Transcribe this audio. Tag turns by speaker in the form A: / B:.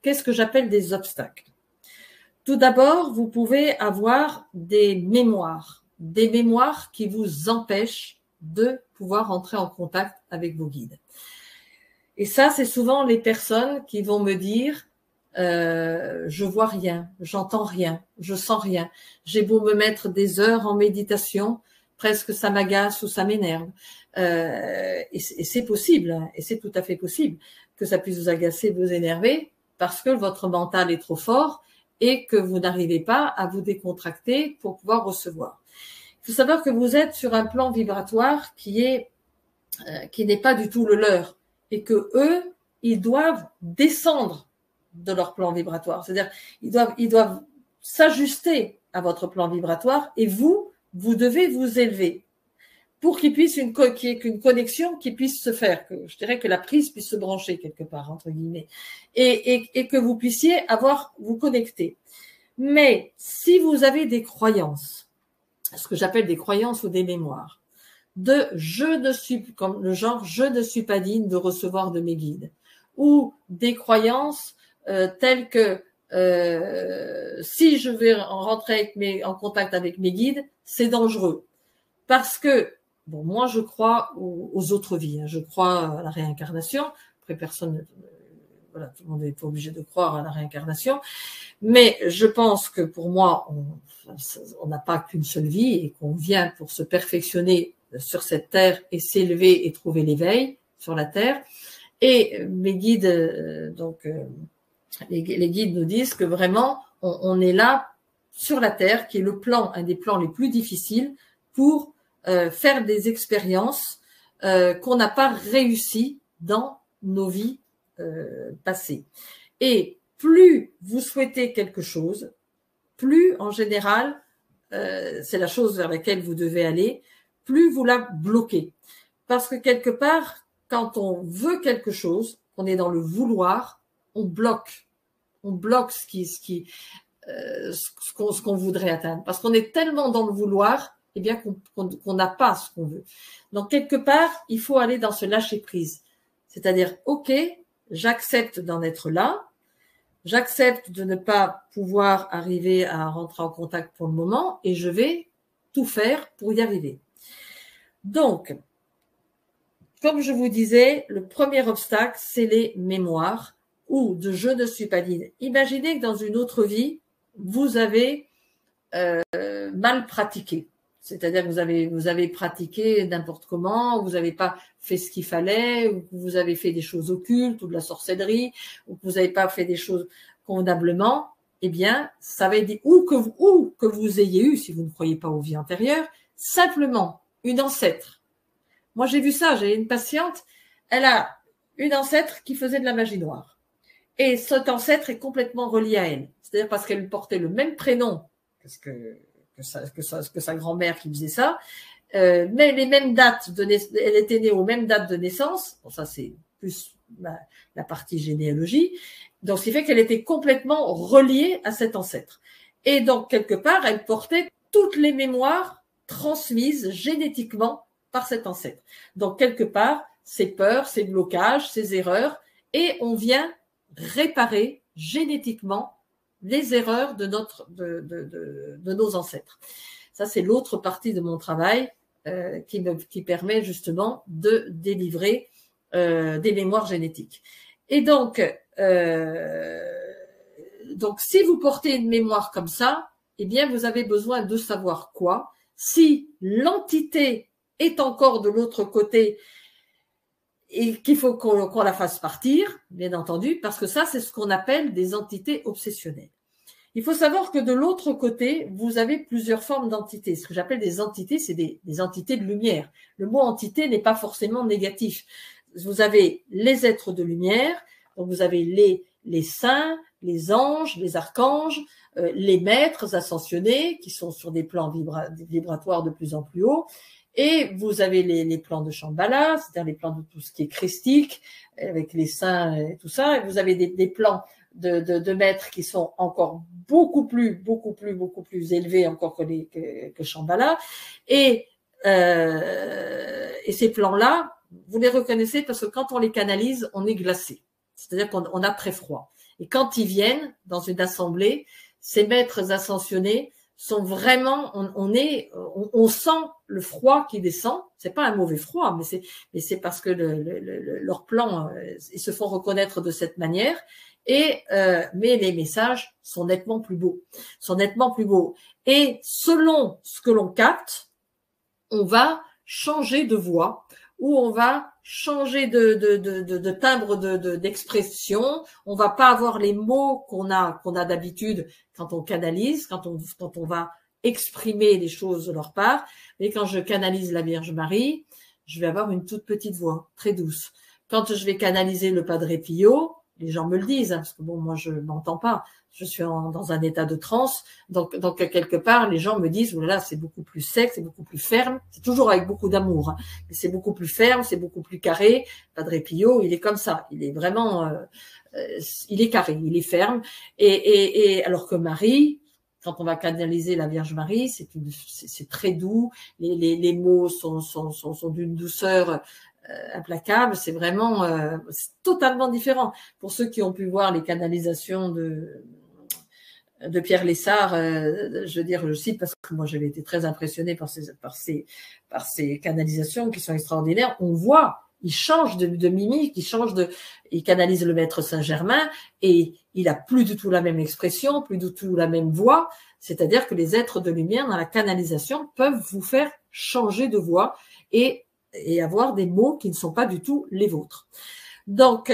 A: qu'est-ce que j'appelle des obstacles? Tout d'abord, vous pouvez avoir des mémoires qui vous empêchent de pouvoir entrer en contact avec vos guides. Et ça, c'est souvent les personnes qui vont me dire je vois rien, j'entends rien, je sens rien. J'ai beau me mettre des heures en méditation, presque ça m'agace ou ça m'énerve. Et c'est possible, hein, et c'est tout à fait possible que ça puisse vous agacer, vous énerver, parce que votre mental est trop fort et que vous n'arrivez pas à vous décontracter pour pouvoir recevoir. Il faut savoir que vous êtes sur un plan vibratoire qui n'est pas du tout le leur, et que eux, ils doivent descendre de leur plan vibratoire. C'est-à-dire, ils doivent s'ajuster à votre plan vibratoire, et vous devez vous élever pour qu'il y ait qu'une connexion qui puisse se faire, que je dirais que la prise puisse se brancher quelque part, entre guillemets, et que vous puissiez vous connecter. Mais si vous avez des croyances, ce que j'appelle des croyances ou des mémoires, comme le genre je ne suis pas digne de recevoir de mes guides, ou des croyances telles que si je vais rentrer en contact avec mes guides, c'est dangereux. Parce que, bon, moi je crois aux autres vies, hein, je crois à la réincarnation, après personne, voilà, tout le monde n'est pas obligé de croire à la réincarnation, mais je pense que pour moi, on n'a pas qu'une seule vie et qu'on vient pour se perfectionner sur cette terre et s'élever et trouver l'éveil sur la terre. Et mes guides, les guides nous disent que vraiment, on est là sur la terre, qui est un des plans les plus difficiles pour faire des expériences qu'on n'a pas réussi dans nos vies passées. Et plus vous souhaitez quelque chose, plus en général, c'est la chose vers laquelle vous devez aller, plus vous la bloquez. Parce que quelque part, quand on veut quelque chose, on est dans le vouloir, on bloque ce qu'on voudrait atteindre. Parce qu'on est tellement dans le vouloir, eh bien qu'on n'a pas ce qu'on veut. Donc quelque part, il faut aller dans ce lâcher prise. C'est-à-dire, ok, j'accepte d'en être là, j'accepte de ne pas pouvoir arriver à rentrer en contact pour le moment et je vais tout faire pour y arriver. Donc, comme je vous disais, le premier obstacle, c'est les mémoires ou de je ne suis pas digne. Imaginez que dans une autre vie, vous avez mal pratiqué. C'est-à-dire que vous avez pratiqué n'importe comment, vous n'avez pas fait ce qu'il fallait, ou que vous avez fait des choses occultes, ou de la sorcellerie, ou que vous n'avez pas fait des choses convenablement, eh bien, ça va aider, ou que vous ayez eu, si vous ne croyez pas aux vies antérieures, simplement une ancêtre. Moi, j'ai vu ça, j'ai une patiente, elle a une ancêtre qui faisait de la magie noire. Et cet ancêtre est complètement relié à elle. C'est-à-dire parce qu'elle portait le même prénom que sa grand-mère qui faisait ça, mais les mêmes dates elle était née aux mêmes dates de naissance. Bon, ça c'est plus la partie généalogie. Donc, ce qui fait qu'elle était complètement reliée à cet ancêtre. Et donc, quelque part, elle portait toutes les mémoires transmises génétiquement par cet ancêtre. Donc, quelque part, ses peurs, ses blocages, ses erreurs, et on vient réparer génétiquement les erreurs de nos ancêtres. Ça, c'est l'autre partie de mon travail qui permet justement de délivrer des mémoires génétiques. Et donc, si vous portez une mémoire comme ça, eh bien, vous avez besoin de savoir quoi. Si l'entité est encore de l'autre côté et qu'il faut qu'on la fasse partir, bien entendu, parce que ça, c'est ce qu'on appelle des entités obsessionnelles. Il faut savoir que de l'autre côté, vous avez plusieurs formes d'entités. Ce que j'appelle des entités, c'est des entités de lumière. Le mot entité n'est pas forcément négatif. Vous avez les êtres de lumière, donc vous avez les saints, les anges, les archanges, les maîtres ascensionnés qui sont sur des plans vibratoires de plus en plus hauts. Et vous avez les plans de Shambhala, c'est-à-dire les plans de tout ce qui est christique, avec les saints et tout ça. Et vous avez des plans de maîtres qui sont encore beaucoup plus élevés encore que Shambhala. Et ces plans-là, vous les reconnaissez parce que quand on les canalise, on est glacé. c'est-à-dire qu'on a très froid. Et quand ils viennent dans une assemblée, ces maîtres ascensionnés sont vraiment, on sent le froid qui descend. C'est pas un mauvais froid, mais c'est parce que leur plan, ils se font reconnaître de cette manière. Mais les messages sont nettement plus beaux, Et selon ce que l'on capte, on va changer de voix ou on va changer de timbre d'expression. On va pas avoir les mots qu'on a d'habitude quand on canalise, quand on va exprimer les choses de leur part. Mais quand je canalise la Vierge Marie, je vais avoir une toute petite voix, très douce. Quand je vais canaliser le Padre Pio, les gens me le disent, parce que bon, moi je n'entends pas, je suis dans un état de transe, donc quelque part les gens me disent, là c'est beaucoup plus sec, c'est beaucoup plus ferme, c'est toujours avec beaucoup d'amour, mais c'est beaucoup plus ferme, c'est beaucoup plus carré. Padre Pio, il est comme ça, il est vraiment, il est carré, il est ferme, et alors que Marie, quand on va canaliser la Vierge Marie, c'est très doux, les mots sont d'une douceur implacable, c'est vraiment c'est totalement différent. Pour ceux qui ont pu voir les canalisations de Pierre Lessard, je veux dire, je cite parce que moi j'avais été très impressionnée par ces canalisations qui sont extraordinaires. On voit, il change de mimique, il canalise le Maître Saint-Germain et il a plus du tout la même expression, plus du tout la même voix. C'est-à-dire que les êtres de lumière dans la canalisation peuvent vous faire changer de voix et avoir des mots qui ne sont pas du tout les vôtres. Donc,